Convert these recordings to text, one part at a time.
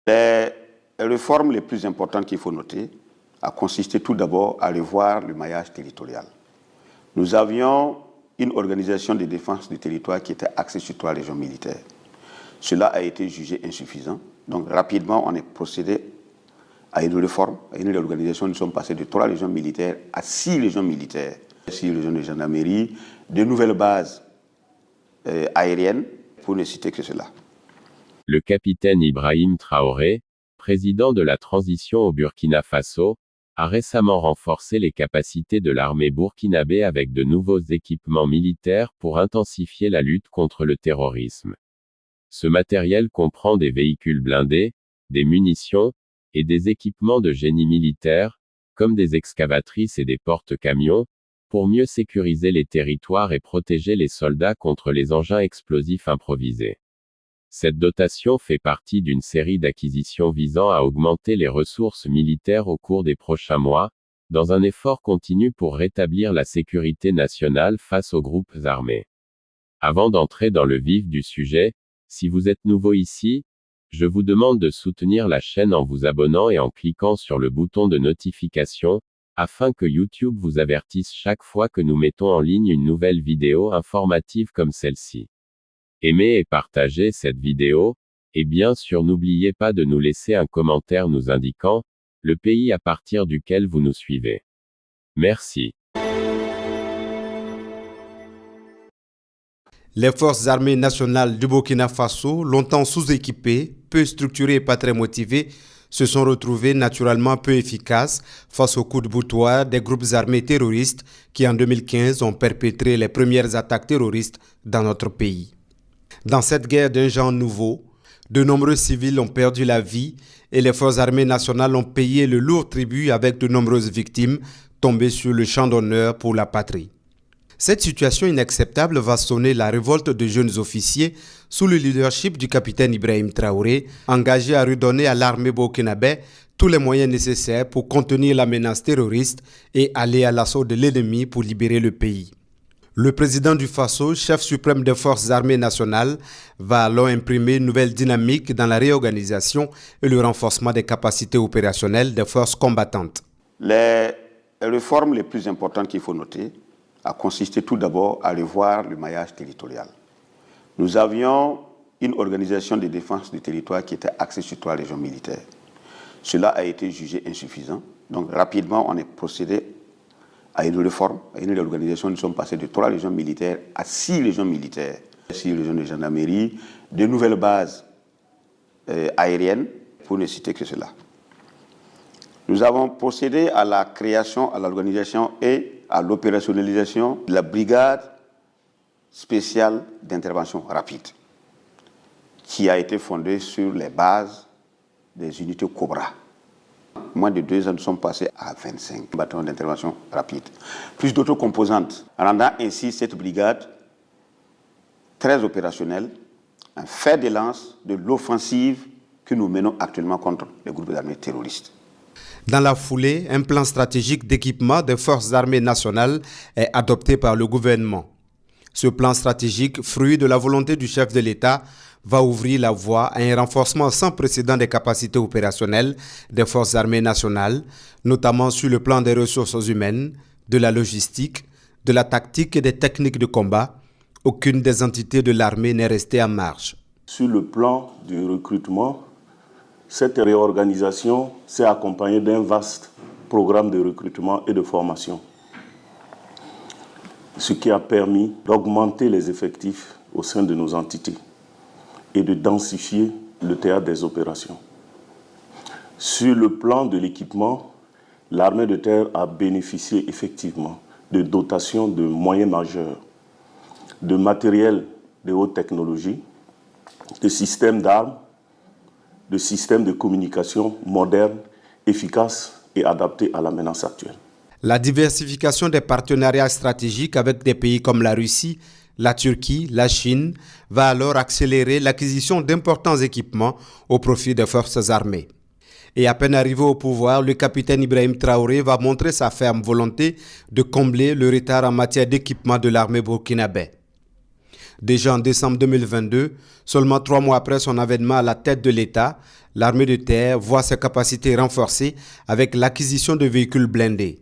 Les réformes les plus importantes qu'il faut noter a consisté tout d'abord à revoir le maillage territorial. Nous avions une organisation de défense du territoire qui était axée sur 3 régions militaires. Cela a été jugé insuffisant. Donc rapidement, on est procédé à une réforme, à une réorganisation. Nous sommes passés de 3 régions militaires à 6 régions militaires, 6 régions de gendarmerie, de nouvelles bases aériennes, pour ne citer que cela. Le capitaine Ibrahim Traoré, président de la transition au Burkina Faso, a récemment renforcé les capacités de l'armée burkinabé avec de nouveaux équipements militaires pour intensifier la lutte contre le terrorisme. Ce matériel comprend des véhicules blindés, des munitions, et des équipements de génie militaire, comme des excavatrices et des porte-camions, pour mieux sécuriser les territoires et protéger les soldats contre les engins explosifs improvisés. Cette dotation fait partie d'une série d'acquisitions visant à augmenter les ressources militaires au cours des prochains mois, dans un effort continu pour rétablir la sécurité nationale face aux groupes armés. Avant d'entrer dans le vif du sujet, si vous êtes nouveau ici, je vous demande de soutenir la chaîne en vous abonnant et en cliquant sur le bouton de notification, afin que YouTube vous avertisse chaque fois que nous mettons en ligne une nouvelle vidéo informative comme celle-ci. Aimez et partagez cette vidéo, et bien sûr n'oubliez pas de nous laisser un commentaire nous indiquant le pays à partir duquel vous nous suivez. Merci. Les forces armées nationales du Burkina Faso, longtemps sous-équipées, peu structurées et pas très motivées, se sont retrouvées naturellement peu efficaces face aux coups de boutoir des groupes armés terroristes qui en 2015 ont perpétré les premières attaques terroristes dans notre pays. Dans cette guerre d'un genre nouveau, de nombreux civils ont perdu la vie et les forces armées nationales ont payé le lourd tribut avec de nombreuses victimes tombées sur le champ d'honneur pour la patrie. Cette situation inacceptable va sonner la révolte de jeunes officiers sous le leadership du capitaine Ibrahim Traoré, engagé à redonner à l'armée burkinabé tous les moyens nécessaires pour contenir la menace terroriste et aller à l'assaut de l'ennemi pour libérer le pays. Le président du Faso, chef suprême des forces armées nationales, va alors imprimer une nouvelle dynamique dans la réorganisation et le renforcement des capacités opérationnelles des forces combattantes. Les réformes les plus importantes qu'il faut noter a consisté tout d'abord à revoir le maillage territorial. Nous avions une organisation de défense du territoire qui était axée sur 3 régions militaires. Cela a été jugé insuffisant. Donc rapidement, on est procédé à une réforme, à une réorganisation. Nous sommes passés de 3 régions militaires à 6 régions militaires, 6 régions de gendarmerie, de nouvelles bases aériennes, pour ne citer que cela. Nous avons procédé à la création, à l'organisation et à l'opérationnalisation de la brigade spéciale d'intervention rapide, qui a été fondée sur les bases des unités Cobra. Moins de 2 ans, nous sommes passés à 25 bataillons d'intervention rapide, plus d'autres composantes, rendant ainsi cette brigade très opérationnelle, un fer de lance de l'offensive que nous menons actuellement contre les groupes armés terroristes. Dans la foulée, un plan stratégique d'équipement des forces armées nationales est adopté par le gouvernement. Ce plan stratégique, fruit de la volonté du chef de l'État, va ouvrir la voie à un renforcement sans précédent des capacités opérationnelles des forces armées nationales, notamment sur le plan des ressources humaines, de la logistique, de la tactique et des techniques de combat. Aucune des entités de l'armée n'est restée en marge. Sur le plan du recrutement, cette réorganisation s'est accompagnée d'un vaste programme de recrutement et de formation, ce qui a permis d'augmenter les effectifs au sein de nos entités et de densifier le théâtre des opérations. Sur le plan de l'équipement, l'armée de terre a bénéficié effectivement de dotations de moyens majeurs, de matériel de haute technologie, de systèmes d'armes, de systèmes de communication modernes, efficaces et adaptés à la menace actuelle. La diversification des partenariats stratégiques avec des pays comme la Russie, la Turquie, la Chine va alors accélérer l'acquisition d'importants équipements au profit des forces armées. Et à peine arrivé au pouvoir, le capitaine Ibrahim Traoré va montrer sa ferme volonté de combler le retard en matière d'équipement de l'armée burkinabé. Déjà en décembre 2022, seulement 3 mois après son avènement à la tête de l'État, l'armée de terre voit ses capacités renforcées avec l'acquisition de véhicules blindés.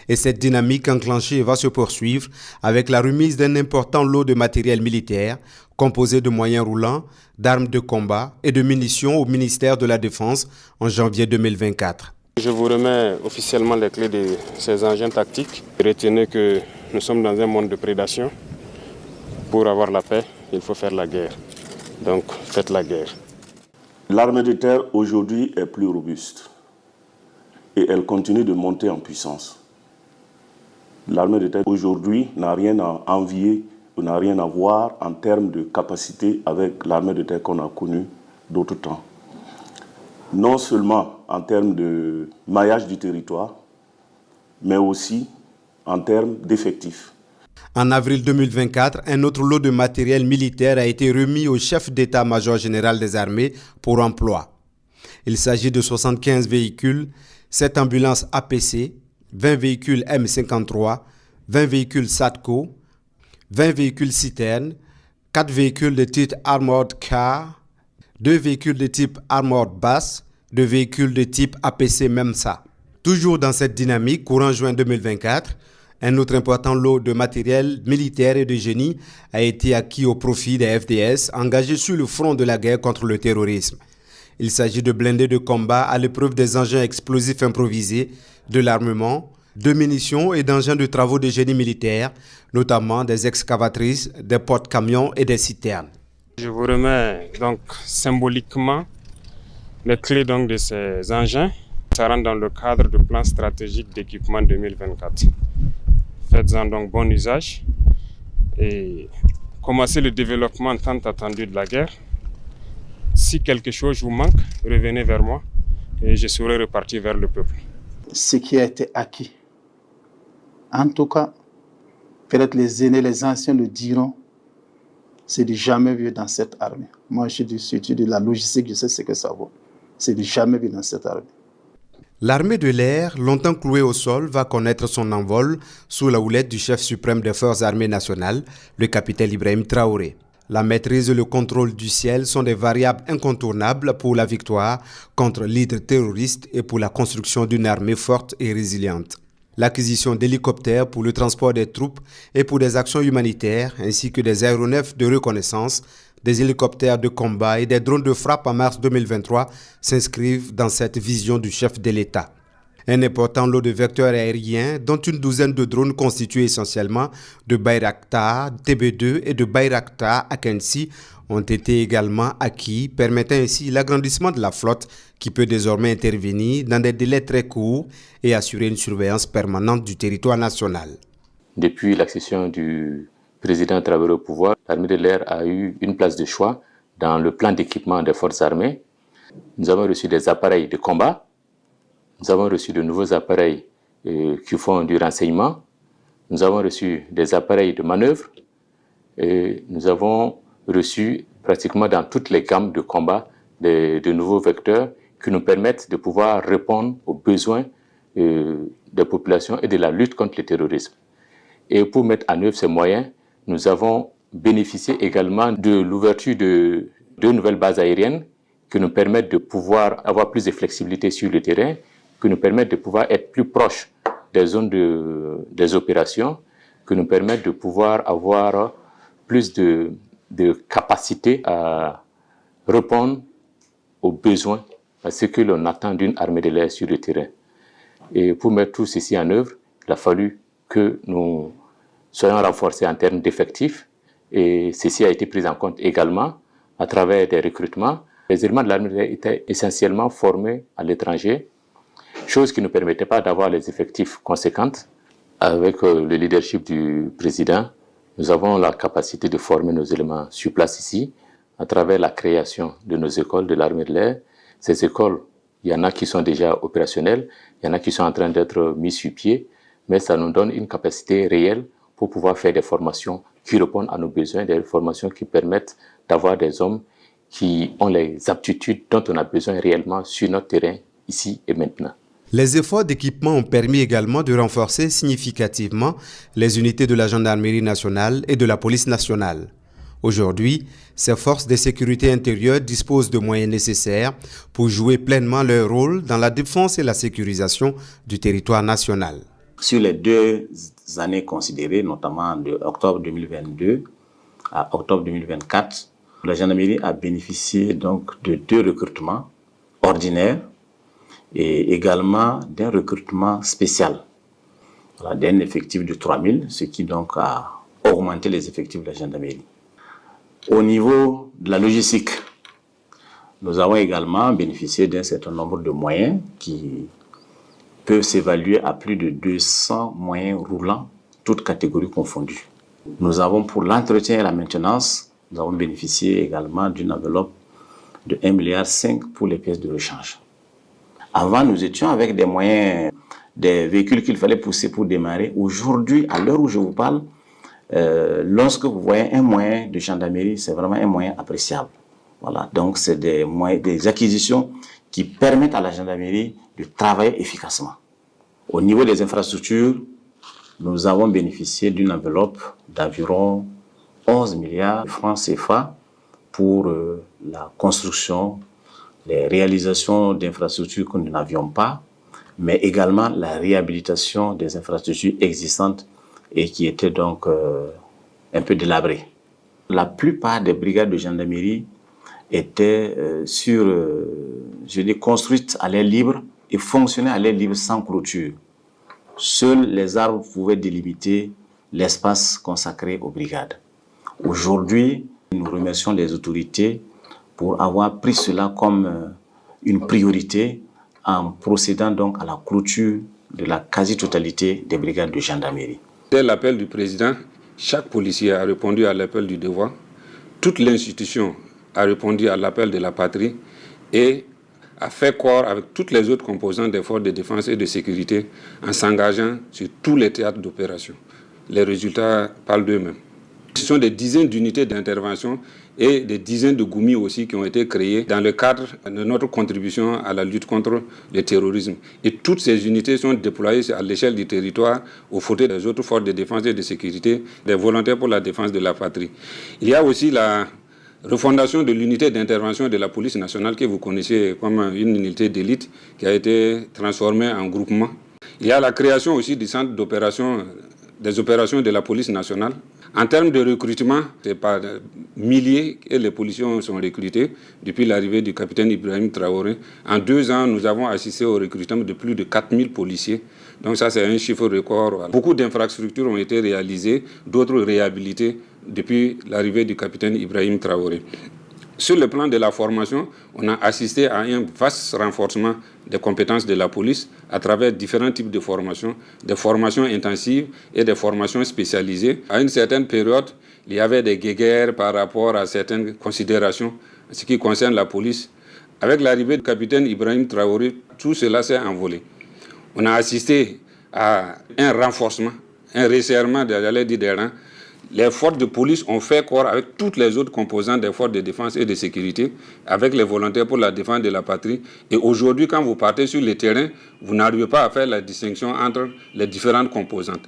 Et cette dynamique enclenchée va se poursuivre avec la remise d'un important lot de matériel militaire composé de moyens roulants, d'armes de combat et de munitions au ministère de la Défense en janvier 2024. Je vous remets officiellement les clés de ces engins tactiques. Retenez que nous sommes dans un monde de prédation. Pour avoir la paix, il faut faire la guerre. Donc faites la guerre. L'armée de terre aujourd'hui est plus robuste et elle continue de monter en puissance. L'armée de terre aujourd'hui n'a rien à envier ou n'a rien à voir en termes de capacité avec l'armée de terre qu'on a connue d'autres temps. Non seulement en termes de maillage du territoire, mais aussi en termes d'effectifs. En avril 2024, un autre lot de matériel militaire a été remis au chef d'état-major général des armées pour emploi. Il s'agit de 75 véhicules, 7 ambulances APC, 20 véhicules M53, 20 véhicules SATCO, 20 véhicules citernes, 4 véhicules de type Armored Car, 2 véhicules de type Armored Bus, 2 véhicules de type APC MEMSA. Toujours dans cette dynamique, courant juin 2024, un autre important lot de matériel militaire et de génie a été acquis au profit des FDS engagés sur le front de la guerre contre le terrorisme. Il s'agit de blindés de combat à l'épreuve des engins explosifs improvisés, de l'armement, de munitions et d'engins de travaux de génie militaire, notamment des excavatrices, des porte-camions et des citernes. Je vous remets donc symboliquement les clés donc de ces engins. Ça rentre dans le cadre du plan stratégique d'équipement 2024. Faites-en donc bon usage et commencez le développement tant attendu de la guerre. Si quelque chose vous manque, revenez vers moi et je serai reparti vers le peuple. Ce qui a été acquis, en tout cas, peut-être les aînés, les anciens le diront, c'est du jamais vu dans cette armée. Moi, je suis de la logistique, je sais ce que ça vaut. C'est du jamais vu dans cette armée. L'armée de l'air, longtemps clouée au sol, va connaître son envol sous la houlette du chef suprême des forces armées nationales, le capitaine Ibrahim Traoré. La maîtrise et le contrôle du ciel sont des variables incontournables pour la victoire contre l'hydre terroriste et pour la construction d'une armée forte et résiliente. L'acquisition d'hélicoptères pour le transport des troupes et pour des actions humanitaires, ainsi que des aéronefs de reconnaissance, des hélicoptères de combat et des drones de frappe en mars 2023 s'inscrivent dans cette vision du chef de l'État. Un important lot de vecteurs aériens, dont une douzaine de drones constitués essentiellement de Bayraktar TB2 et de Bayraktar Akensi, ont été également acquis, permettant ainsi l'agrandissement de la flotte qui peut désormais intervenir dans des délais très courts et assurer une surveillance permanente du territoire national. Depuis l'accession du président Traoré au pouvoir, l'armée de l'air a eu une place de choix dans le plan d'équipement des forces armées. Nous avons reçu des appareils de combat, nous avons reçu de nouveaux appareils qui font du renseignement, nous avons reçu des appareils de manœuvre et nous avons reçu pratiquement dans toutes les gammes de combat de nouveaux vecteurs qui nous permettent de pouvoir répondre aux besoins des populations et de la lutte contre le terrorisme. Et pour mettre en œuvre ces moyens, nous avons bénéficié également de l'ouverture de 2 nouvelles bases aériennes qui nous permettent de pouvoir avoir plus de flexibilité sur le terrain, qui nous permettent de pouvoir être plus proches des zones des opérations, qui nous permettent de pouvoir avoir plus de capacité à répondre aux besoins, à ce que l'on attend d'une armée de l'air sur le terrain. Et pour mettre tout ceci en œuvre, il a fallu que nous soyons renforcés en termes d'effectifs et ceci a été pris en compte également à travers des recrutements. Les éléments de l'armée de l'air étaient essentiellement formés à l'étranger, chose qui ne permettait pas d'avoir les effectifs conséquents. Avec le leadership du président, nous avons la capacité de former nos éléments sur place ici à travers la création de nos écoles de l'armée de l'air. Ces écoles, il y en a qui sont déjà opérationnelles, il y en a qui sont en train d'être mises sur pied, mais ça nous donne une capacité réelle pour pouvoir faire des formations qui répondent à nos besoins, des formations qui permettent d'avoir des hommes qui ont les aptitudes dont on a besoin réellement sur notre terrain, ici et maintenant. Les efforts d'équipement ont permis également de renforcer significativement les unités de la gendarmerie nationale et de la police nationale. Aujourd'hui, ces forces de sécurité intérieure disposent de moyens nécessaires pour jouer pleinement leur rôle dans la défense et la sécurisation du territoire national. Sur les 2 années considérées, notamment de octobre 2022 à octobre 2024, la gendarmerie a bénéficié donc de 2 recrutements ordinaires et également d'un recrutement spécial, d'un effectif de 3000, ce qui donc a augmenté les effectifs de la gendarmerie. Au niveau de la logistique, nous avons également bénéficié d'un certain nombre de moyens qui peuvent s'évaluer à plus de 200 moyens roulants, toutes catégories confondues. Nous avons pour l'entretien et la maintenance, nous avons bénéficié également d'une enveloppe de 1,5 milliard pour les pièces de rechange. Avant, nous étions avec des moyens, des véhicules qu'il fallait pousser pour démarrer. Aujourd'hui, à l'heure où je vous parle, lorsque vous voyez un moyen de gendarmerie, c'est vraiment un moyen appréciable. Voilà, donc c'est des moyens, des acquisitions qui permettent à la gendarmerie de travailler efficacement. Au niveau des infrastructures, nous avons bénéficié d'une enveloppe d'environ 11 milliards de francs CFA pour la construction, les réalisations d'infrastructures que nous n'avions pas, mais également la réhabilitation des infrastructures existantes et qui étaient donc un peu délabrées. La plupart des brigades de gendarmerie étaient construites à l'air libre et fonctionnaient à l'air libre sans clôture. Seuls les arbres pouvaient délimiter l'espace consacré aux brigades. Aujourd'hui, nous remercions les autorités pour avoir pris cela comme une priorité en procédant donc à la clôture de la quasi-totalité des brigades de gendarmerie. Dès l'appel du président, chaque policier a répondu à l'appel du devoir. Toute l'institution a répondu à l'appel de la patrie et a fait corps avec toutes les autres composantes des forces de défense et de sécurité en s'engageant sur tous les théâtres d'opération. Les résultats parlent d'eux-mêmes. Ce sont des dizaines d'unités d'intervention et des dizaines de GOUMI aussi qui ont été créés dans le cadre de notre contribution à la lutte contre le terrorisme. Et toutes ces unités sont déployées à l'échelle du territoire aux côtés des autres forces de défense et de sécurité, des volontaires pour la défense de la patrie. Il y a aussi la refondation de l'unité d'intervention de la police nationale que vous connaissez comme une unité d'élite qui a été transformée en groupement. Il y a la création aussi du centre d'opération, des opérations de la police nationale. En termes de recrutement, c'est par milliers que les policiers sont recrutés depuis l'arrivée du capitaine Ibrahim Traoré. En 2 ans, nous avons assisté au recrutement de plus de 4000 policiers. Donc ça, c'est un chiffre record. Beaucoup d'infrastructures ont été réalisées, d'autres réhabilitées depuis l'arrivée du capitaine Ibrahim Traoré. Sur le plan de la formation, on a assisté à un vaste renforcement des compétences de la police à travers différents types de formations, des formations intensives et des formations spécialisées. À une certaine période, il y avait des guéguerres par rapport à certaines considérations en ce qui concerne la police. Avec l'arrivée du capitaine Ibrahim Traoré, tout cela s'est envolé. On a assisté à un renforcement, un resserrement des rangs. Les forces de police ont fait corps avec toutes les autres composantes des forces de défense et de sécurité, avec les volontaires pour la défense de la patrie. Et aujourd'hui, quand vous partez sur le terrain, vous n'arrivez pas à faire la distinction entre les différentes composantes.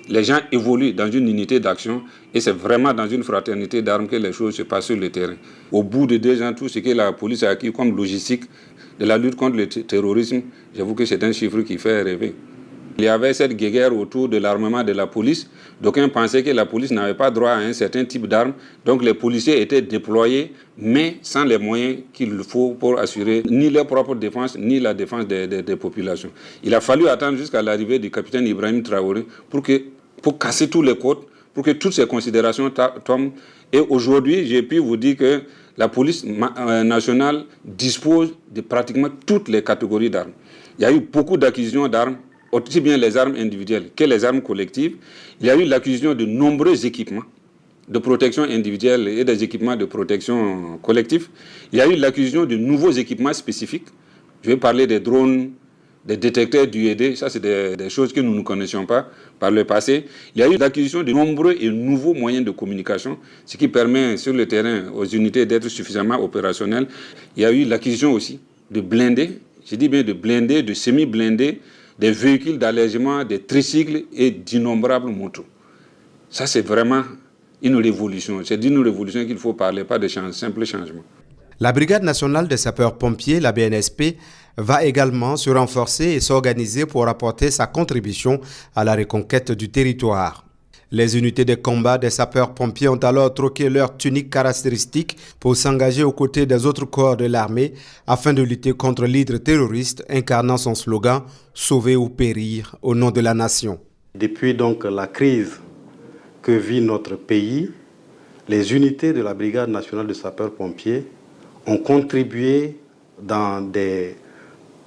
Les gens évoluent dans une unité d'action et c'est vraiment dans une fraternité d'armes que les choses se passent sur le terrain. Au bout de 2 ans, tout ce que la police a acquis comme logistique de la lutte contre le terrorisme, j'avoue que c'est un chiffre qui fait rêver. Il y avait cette guéguerre autour de l'armement de la police. D'aucuns pensaient que la police n'avait pas droit à un certain type d'armes. Donc les policiers étaient déployés, mais sans les moyens qu'il faut pour assurer ni leur propre défense, ni la défense des populations. Il a fallu attendre jusqu'à l'arrivée du capitaine Ibrahim Traoré pour casser tous les codes, pour que toutes ces considérations tombent. Et aujourd'hui, j'ai pu vous dire que la police nationale dispose de pratiquement toutes les catégories d'armes. Il y a eu beaucoup d'acquisitions d'armes, aussi bien les armes individuelles que les armes collectives. Il y a eu l'acquisition de nombreux équipements de protection individuelle et des équipements de protection collective. Il y a eu l'acquisition de nouveaux équipements spécifiques. Je vais parler des drones, des détecteurs d'UED. Ça, c'est des choses que nous ne connaissions pas par le passé. Il y a eu l'acquisition de nombreux et nouveaux moyens de communication, ce qui permet sur le terrain aux unités d'être suffisamment opérationnelles. Il y a eu l'acquisition aussi de blindés, je dis bien de blindés, de semi-blindés, des véhicules d'allègement, des tricycles et d'innombrables motos. Ça, c'est vraiment une révolution. C'est d'une révolution qu'il faut parler, pas de simple changement. La Brigade nationale des sapeurs-pompiers, la BNSP, va également se renforcer et s'organiser pour apporter sa contribution à la reconquête du territoire. Les unités de combat des sapeurs-pompiers ont alors troqué leurs tuniques caractéristiques pour s'engager aux côtés des autres corps de l'armée afin de lutter contre l'hydre terroriste incarnant son slogan « Sauver ou périr au nom de la nation ». Depuis donc la crise que vit notre pays, les unités de la Brigade nationale de sapeurs-pompiers ont contribué dans des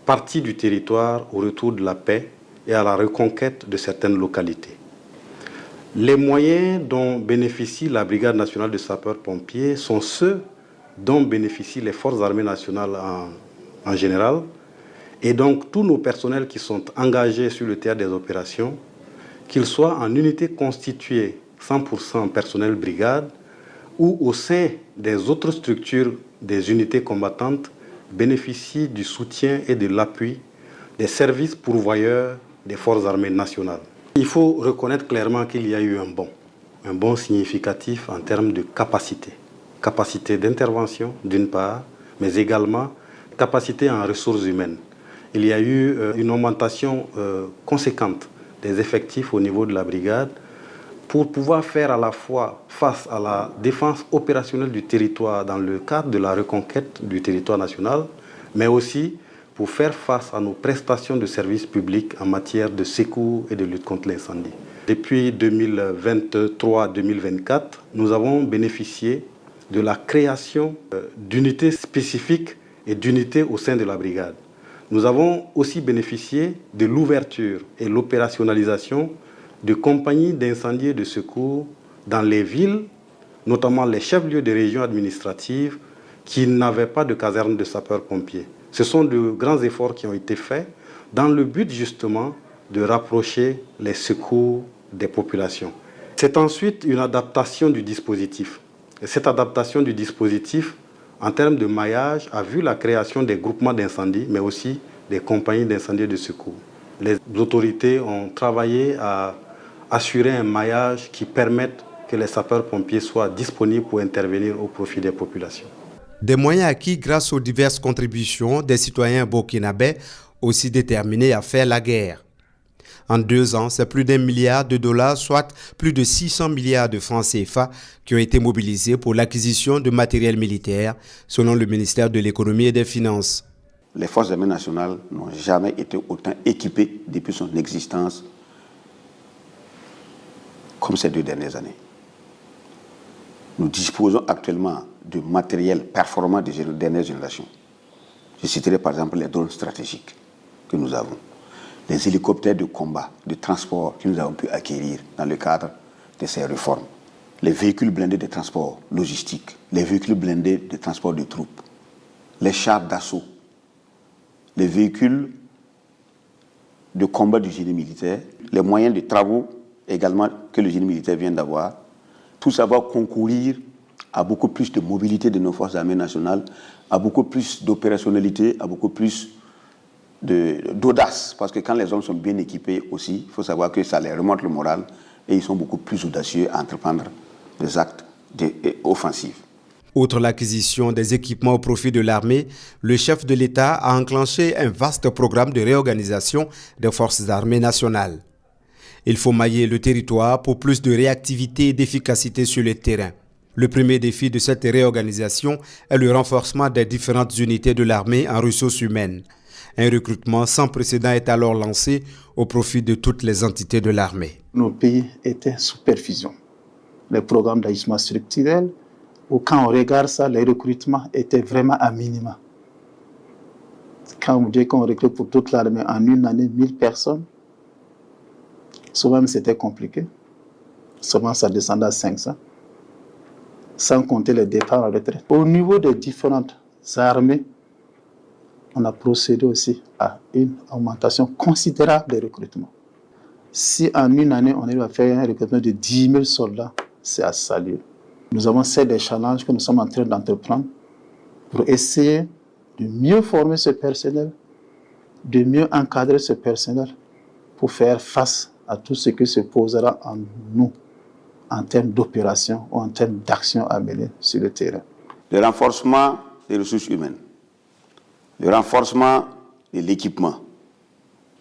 parties du territoire au retour de la paix et à la reconquête de certaines localités. Les moyens dont bénéficie la Brigade nationale de sapeurs-pompiers sont ceux dont bénéficient les forces armées nationales en général. Et donc tous nos personnels qui sont engagés sur le théâtre des opérations, qu'ils soient en unité constituée 100% personnel brigade ou au sein des autres structures des unités combattantes, bénéficient du soutien et de l'appui des services pourvoyeurs des forces armées nationales. Il faut reconnaître clairement qu'il y a eu un bond significatif en termes de capacité d'intervention d'une part, mais également capacité en ressources humaines. Il y a eu une augmentation conséquente des effectifs au niveau de la brigade pour pouvoir faire à la fois face à la défense opérationnelle du territoire dans le cadre de la reconquête du territoire national, mais aussi pour faire face à nos prestations de services publics en matière de secours et de lutte contre l'incendie. Depuis 2023-2024, nous avons bénéficié de la création d'unités spécifiques et d'unités au sein de la brigade. Nous avons aussi bénéficié de l'ouverture et l'opérationnalisation de compagnies d'incendie et de secours dans les villes, notamment les chefs-lieux de régions administratives qui n'avaient pas de caserne de sapeurs-pompiers. Ce sont de grands efforts qui ont été faits dans le but justement de rapprocher les secours des populations. C'est ensuite une adaptation du dispositif. Et cette adaptation du dispositif, en termes de maillage, a vu la création des groupements d'incendie, mais aussi des compagnies d'incendie et de secours. Les autorités ont travaillé à assurer un maillage qui permette que les sapeurs-pompiers soient disponibles pour intervenir au profit des populations. Des moyens acquis grâce aux diverses contributions des citoyens burkinabés aussi déterminés à faire la guerre. En 2 ans, c'est plus d'1 milliard de dollars, soit plus de 600 milliards de francs CFA qui ont été mobilisés pour l'acquisition de matériel militaire, selon le ministère de l'Économie et des Finances. Les forces armées nationales n'ont jamais été autant équipées depuis son existence comme ces 2 dernières années. Nous disposons actuellement de matériel performant de dernière génération. Je citerai par exemple les drones stratégiques que nous avons, les hélicoptères de combat, de transport que nous avons pu acquérir dans le cadre de ces réformes, les véhicules blindés de transport logistique, les véhicules blindés de transport de troupes, les chars d'assaut, les véhicules de combat du génie militaire, les moyens de travaux également que le génie militaire vient d'avoir. Tout ça va concourir à beaucoup plus de mobilité de nos forces armées nationales, à beaucoup plus d'opérationnalité, à beaucoup plus d'audace. Parce que quand les hommes sont bien équipés aussi, il faut savoir que ça les remonte le moral et ils sont beaucoup plus audacieux à entreprendre des actes offensifs. Outre l'acquisition des équipements au profit de l'armée, le chef de l'État a enclenché un vaste programme de réorganisation des forces armées nationales. Il faut mailler le territoire pour plus de réactivité et d'efficacité sur le terrain. Le premier défi de cette réorganisation est le renforcement des différentes unités de l'armée en ressources humaines. Un recrutement sans précédent est alors lancé au profit de toutes les entités de l'armée. Nos pays étaient sous perfusion. Les programmes d'ajustement structurel, où quand on regarde ça, les recrutements étaient vraiment à minima. Quand on dit qu'on recrute pour toute l'armée en une année 1000 personnes, souvent c'était compliqué. Souvent ça descendait à 500, sans compter les départs à la retraite. Au niveau des différentes armées, on a procédé aussi à une augmentation considérable des recrutements. Si en une année, on arrive à faire un recrutement de 10 000 soldats, c'est à saluer. Nous avons des challenges que nous sommes en train d'entreprendre pour essayer de mieux former ce personnel, de mieux encadrer ce personnel pour faire face à tout ce qui se posera en nous en termes d'opération ou en termes d'action à mener sur le terrain. Le renforcement des ressources humaines, le renforcement de l'équipement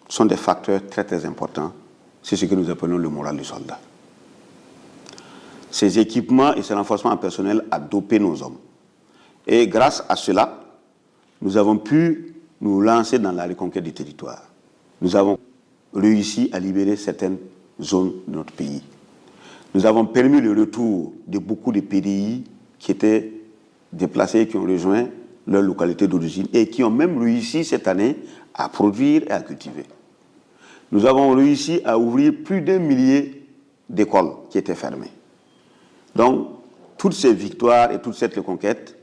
sont des facteurs très très importants. C'est ce que nous appelons le moral du soldat. Ces équipements et ce renforcement en personnel a dopé nos hommes. Et grâce à cela, nous avons pu nous lancer dans la reconquête du territoire. Nous avons réussi à libérer certaines zones de notre pays. Nous avons permis le retour de beaucoup de PDI qui étaient déplacés, qui ont rejoint leur localité d'origine et qui ont même réussi cette année à produire et à cultiver. Nous avons réussi à ouvrir plus d'1 millier d'écoles qui étaient fermées. Donc, toutes ces victoires et toute cette reconquête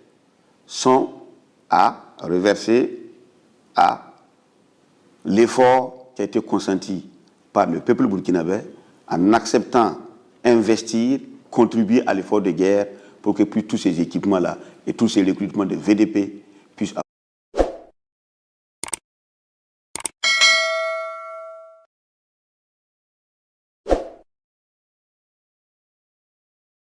sont à reverser à l'effort qui a été consenti par le peuple burkinabé en acceptant investir, contribuer à l'effort de guerre pour que tous ces équipements-là et tous ces recrutements de VDP